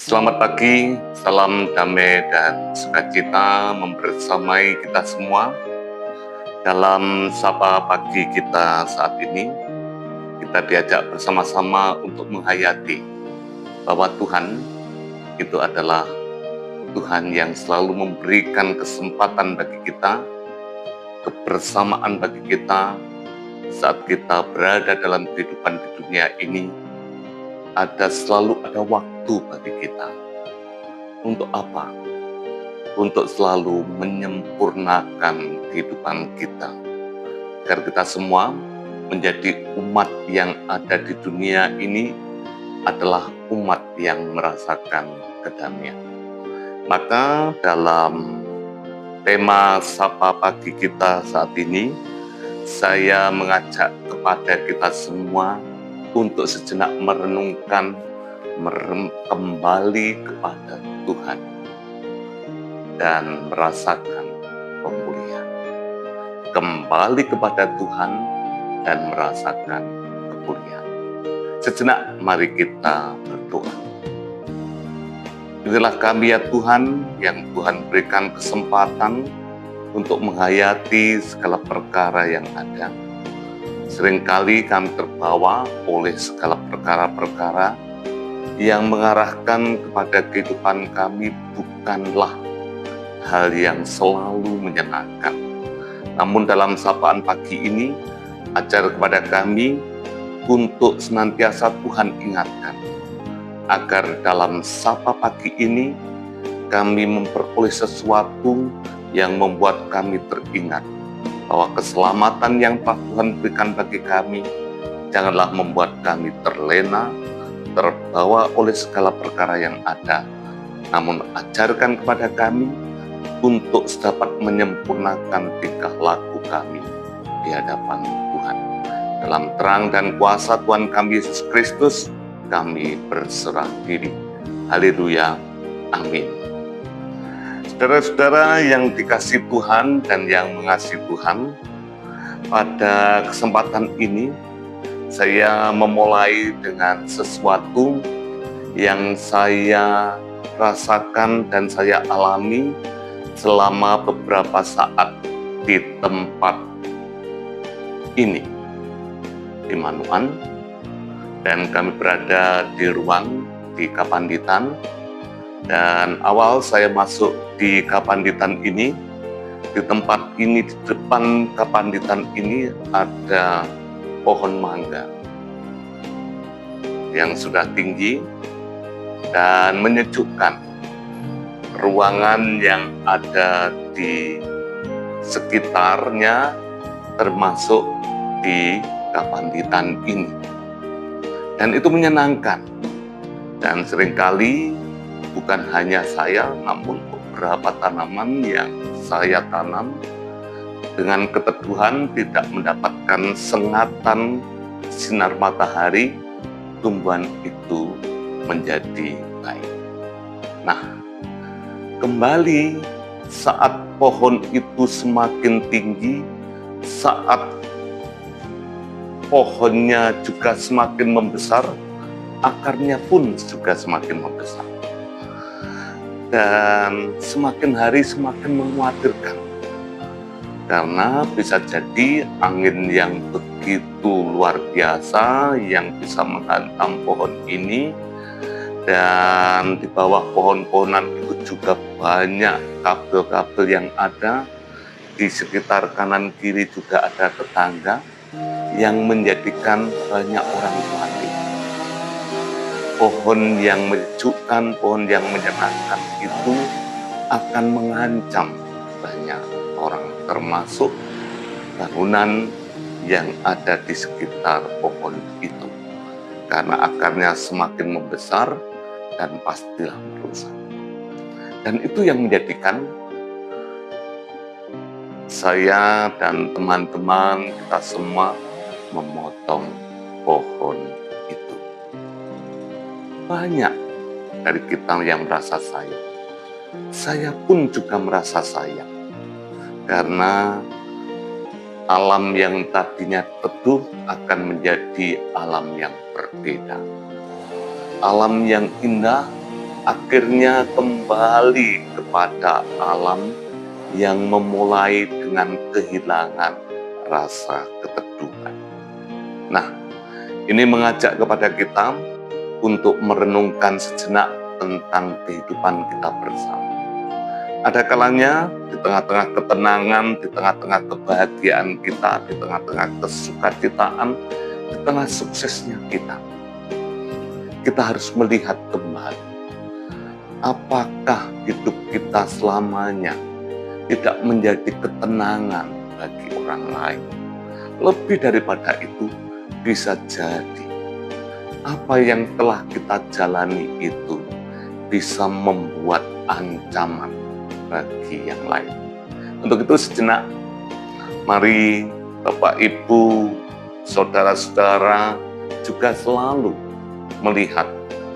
Selamat pagi, salam damai dan sukacita membersamai kita semua. Dalam Sapa Pagi kita saat ini, kita diajak bersama-sama untuk menghayati bahwa Tuhan itu adalah Tuhan yang selalu memberikan kesempatan bagi kita, kebersamaan bagi kita saat kita berada dalam kehidupan di dunia ini. Selalu ada waktu bagi kita. Untuk apa? Untuk selalu menyempurnakan kehidupan kita. Agar kita semua menjadi umat yang ada di dunia ini adalah umat yang merasakan kedamaian. Maka dalam tema Sapa Pagi kita saat ini, saya mengajak kepada kita semua untuk sejenak merenungkan, kembali kepada Tuhan dan merasakan pemulihan. Kembali kepada Tuhan dan merasakan kemuliaan. Sejenak mari kita berdoa. Inilah kami ya Tuhan, yang Tuhan berikan kesempatan untuk menghayati segala perkara yang ada. Seringkali kami terbawa oleh segala perkara-perkara yang mengarahkan kepada kehidupan kami bukanlah hal yang selalu menyenangkan. Namun dalam sapaan pagi ini, ajar kepada kami untuk senantiasa Tuhan ingatkan, agar dalam sapa pagi ini kami memperoleh sesuatu yang membuat kami teringat bahwa keselamatan yang Tuhan berikan bagi kami janganlah membuat kami terlena, terbawa oleh segala perkara yang ada. Namun ajarkan kepada kami untuk dapat menyempurnakan tingkah laku kami di hadapan Tuhan. Dalam terang dan kuasa Tuhan kami Yesus Kristus, kami berserah diri. Haleluya. Amin. Saudara-saudara yang dikasihi Tuhan dan yang mengasihi Tuhan, pada kesempatan ini saya memulai dengan sesuatu yang saya rasakan dan saya alami selama beberapa saat di tempat ini, di Manuan, dan kami berada di ruang di Kapanditan. Dan awal saya masuk di Kapanditan ini, di tempat ini, di depan Kapanditan ini ada pohon mangga yang sudah tinggi dan menyejukkan. Ruangan yang ada di sekitarnya termasuk di Kapanditan ini. Dan itu menyenangkan. Dan seringkali bukan hanya saya, namun beberapa tanaman yang saya tanam dengan keteduhan tidak mendapatkan sengatan sinar matahari, tumbuhan itu menjadi baik. Nah, kembali saat pohon itu semakin tinggi, saat pohonnya juga semakin membesar, akarnya pun juga semakin membesar. Dan semakin hari semakin mengkhawatirkan. Karena bisa jadi angin yang begitu luar biasa yang bisa menghantam pohon ini, dan di bawah pohon-pohonan itu juga banyak kabel-kabel yang ada. Di sekitar kanan kiri juga ada tetangga yang menjadikan banyak orang mati. Pohon yang menyejukkan, pohon yang menyenangkan itu akan mengancam banyak orang, termasuk bangunan yang ada di sekitar pohon itu. Karena akarnya semakin membesar dan pastilah merusak. Dan itu yang menjadikan saya dan teman-teman kita semua memotong pohon itu. Banyak dari kita yang merasa sayang. Saya pun juga merasa sayang. Karena alam yang tadinya teduh akan menjadi alam yang berbeda. Alam yang indah akhirnya kembali kepada alam yang memulai dengan kehilangan rasa keteduhan. Nah, ini mengajak kepada kita untuk merenungkan sejenak tentang kehidupan kita bersama. Ada kalanya di tengah-tengah ketenangan, di tengah-tengah kebahagiaan kita, di tengah-tengah kesukacitaan, di tengah suksesnya kita harus melihat kembali. Apakah hidup kita selamanya tidak menjadi ketenangan bagi orang lain? Lebih daripada itu, bisa jadi apa yang telah kita jalani itu bisa membuat ancaman bagi yang lain. Untuk itu sejenak, mari Bapak Ibu, saudara-saudara juga selalu melihat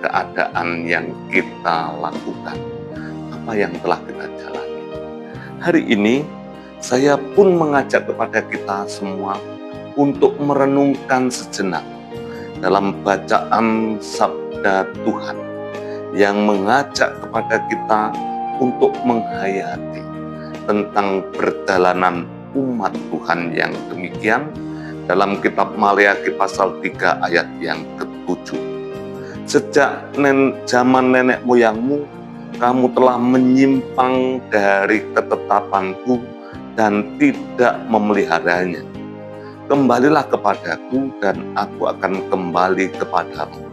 keadaan yang kita lakukan, apa yang telah kita jalani. Hari ini saya pun mengajak kepada kita semua untuk merenungkan sejenak dalam bacaan sabda Tuhan yang mengajak kepada kita untuk menghayati tentang perjalanan umat Tuhan yang demikian dalam kitab Maleakhi pasal 3 ayat yang ke-7. Sejak zaman nenek moyangmu, kamu telah menyimpang dari ketetapanku dan tidak memeliharanya. Kembalilah kepadaku dan aku akan kembali kepadamu.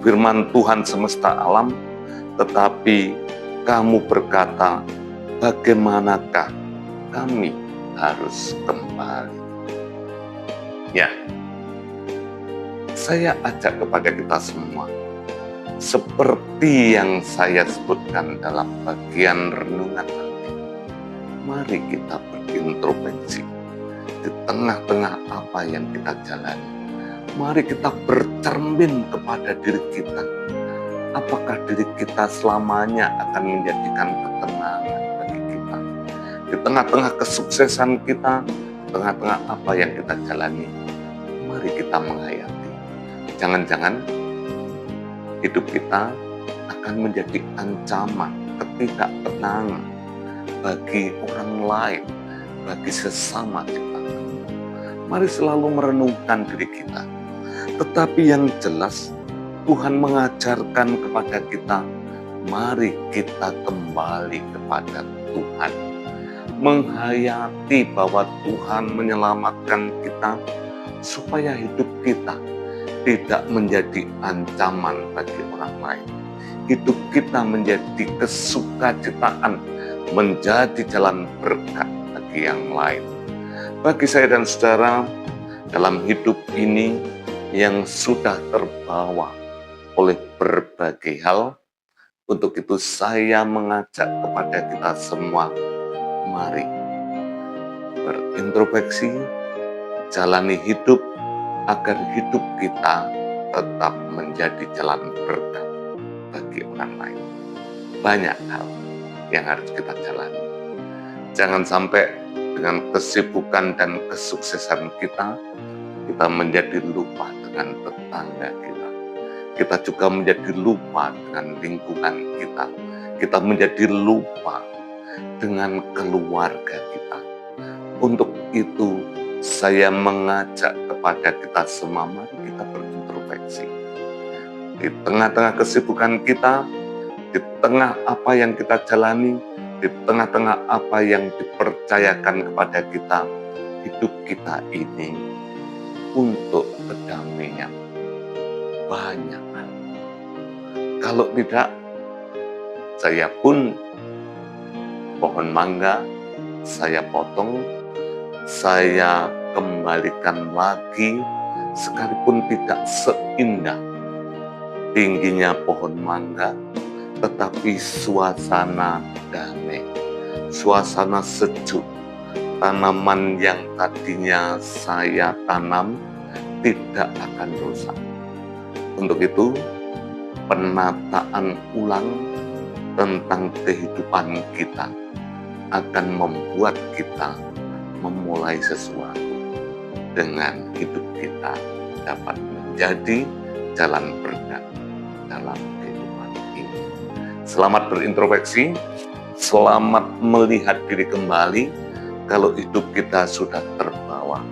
Firman Tuhan semesta alam, tetapi kamu berkata, bagaimanakah kami harus kembali? Ya, saya ajak kepada kita semua, seperti yang saya sebutkan dalam bagian renungan nanti, mari kita berintrospeksi di tengah-tengah apa yang kita jalani. Mari kita bercermin kepada diri kita. Apakah diri kita selamanya akan menjadikan ketenangan bagi kita? Di tengah-tengah kesuksesan kita, di tengah-tengah apa yang kita jalani, mari kita menghayati. Jangan-jangan hidup kita akan menjadi ancaman ketidaktenangan bagi orang lain, bagi sesama kita. Mari selalu merenungkan diri kita. Tetapi yang jelas, Tuhan mengajarkan kepada kita, mari kita kembali kepada Tuhan. Menghayati bahwa Tuhan menyelamatkan kita, supaya hidup kita tidak menjadi ancaman bagi orang lain. Hidup kita menjadi kesukacitaan, menjadi jalan berkat bagi yang lain. Bagi saya dan saudara, dalam hidup ini yang sudah terbawa oleh berbagai hal, untuk itu saya mengajak kepada kita semua, mari berintrospeksi, jalani hidup agar hidup kita tetap menjadi jalan berkat bagi orang lain. Banyak hal yang harus kita jalani. Jangan sampai dengan kesibukan dan kesuksesan kita menjadi lupa dengan tetangga kita. Kita juga menjadi lupa dengan lingkungan kita. Kita menjadi lupa dengan keluarga kita. Untuk itu, saya mengajak kepada kita semua, mari kita berintrospeksi. Di tengah-tengah kesibukan kita, di tengah apa yang kita jalani, di tengah-tengah apa yang dipercayakan kepada kita, hidup kita ini untuk kedamaian banyak hal. Kalau tidak, saya pun pohon mangga, saya potong, saya kembalikan lagi, sekalipun tidak seindah tingginya pohon mangga, tetapi suasana damai, suasana sejuk. Tanaman yang tadinya saya tanam tidak akan rusak. Untuk itu, penataan ulang tentang kehidupan kita akan membuat kita memulai sesuatu dengan hidup kita dapat menjadi jalan berkat dalam kehidupan ini. Selamat berintrospeksi, selamat melihat diri kembali kalau hidup kita sudah terbawa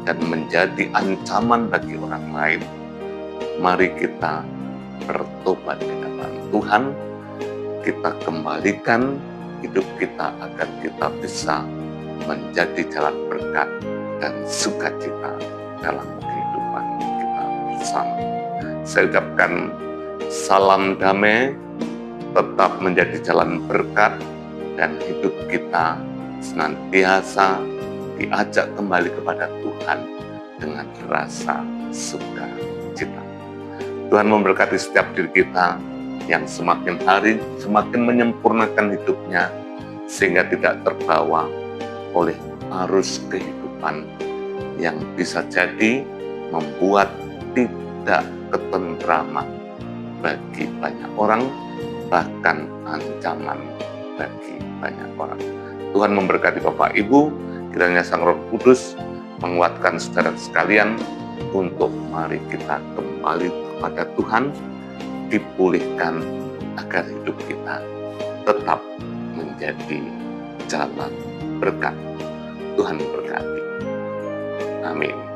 dan menjadi ancaman bagi orang lain. Mari kita bertobat di hadapan Tuhan, kita kembalikan hidup kita agar kita bisa menjadi jalan berkat dan sukacita dalam kehidupan kita bersama. Saya ucapkan salam damai, tetap menjadi jalan berkat, dan hidup kita senantiasa diajak kembali kepada Tuhan dengan rasa sukacita. Tuhan memberkati setiap diri kita yang semakin hari semakin menyempurnakan hidupnya, sehingga tidak terbawa oleh arus kehidupan yang bisa jadi membuat tidak ketentraman bagi banyak orang, bahkan ancaman bagi banyak orang. Tuhan memberkati Bapak Ibu, kiranya Sang Roh Kudus menguatkan saudara sekalian untuk mari kita kembali kepada Tuhan, dipulihkan agar hidup kita tetap menjadi jalan berkat. Tuhan memberkati. Amin.